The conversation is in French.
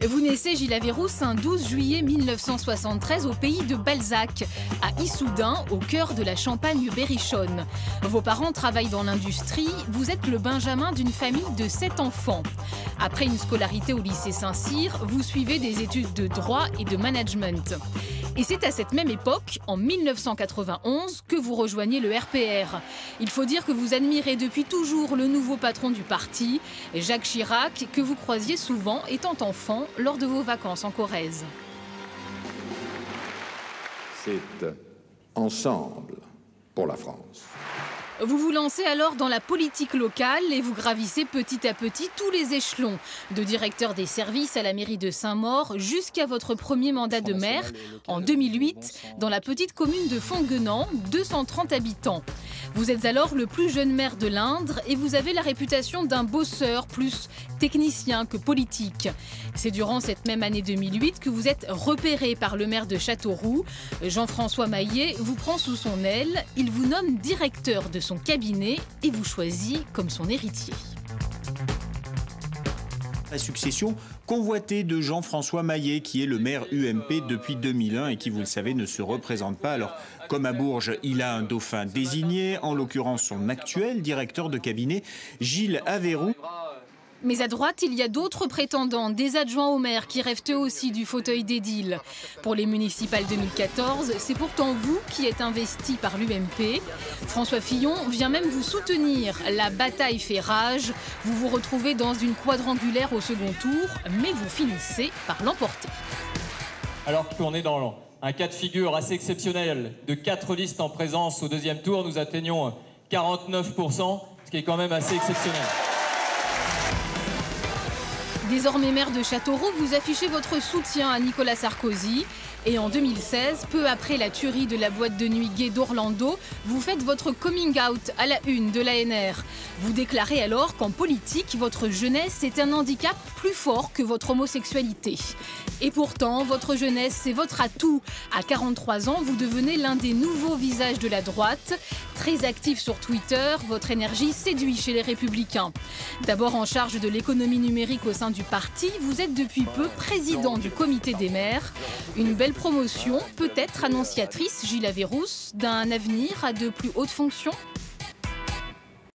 Vous naissez, Gilles Averrousse, un 12 juillet 1973 au pays de Balzac, à Issoudun, au cœur de la Champagne berrichonne. Vos parents travaillent dans l'industrie, vous êtes le benjamin d'une famille de 7 enfants. Après une scolarité au lycée Saint-Cyr, vous suivez des études de droit et de management. Et c'est à cette même époque, en 1991, que vous rejoignez le RPR. Il faut dire que vous admirez depuis toujours le nouveau patron du parti, Jacques Chirac, que vous croisiez souvent étant enfant lors de vos vacances en Corrèze. C'est ensemble pour la France. Vous vous lancez alors dans la politique locale et vous gravissez petit à petit tous les échelons, de directeur des services à la mairie de Saint-Maur jusqu'à votre premier mandat de maire en 2008 dans la petite commune de Fonguenant, 230 habitants. Vous êtes alors le plus jeune maire de l'Indre et vous avez la réputation d'un bosseur plus technicien que politique. C'est durant cette même année 2008 que vous êtes repéré par le maire de Châteauroux. Jean-François Maillet vous prend sous son aile, il vous nomme directeur de son cabinet et vous choisit comme son héritier. La succession convoitée de Jean-François Maillet, qui est le maire UMP depuis 2001 et qui, vous le savez, ne se représente pas. Alors, comme à Bourges, il a un dauphin désigné, en l'occurrence son actuel directeur de cabinet, Gilles Averrousse. Mais à droite, il y a d'autres prétendants, des adjoints au maire qui rêvent eux aussi du fauteuil d'édile. Pour les municipales 2014, c'est pourtant vous qui êtes investi par l'UMP. François Fillon vient même vous soutenir. La bataille fait rage. Vous vous retrouvez dans une quadrangulaire au second tour, mais vous finissez par l'emporter. Alors qu'on est dans un cas de figure assez exceptionnel de 4 listes en présence au deuxième tour, nous atteignons 49%, ce qui est quand même assez exceptionnel. Désormais maire de Châteauroux, vous affichez votre soutien à Nicolas Sarkozy. Et en 2016, peu après la tuerie de la boîte de nuit gay d'Orlando, vous faites votre coming out à la une de l'ANR. Vous déclarez alors qu'en politique, votre jeunesse est un handicap plus fort que votre homosexualité. Et pourtant, votre jeunesse, c'est votre atout. À 43 ans, vous devenez l'un des nouveaux visages de la droite. Très actif sur Twitter, votre énergie séduit chez les Républicains. D'abord en charge de l'économie numérique au sein du parti, vous êtes depuis peu président du comité des maires. Une belle promotion, peut-être annonciatrice, Gilles Averrousse, d'un avenir à de plus hautes fonctions ?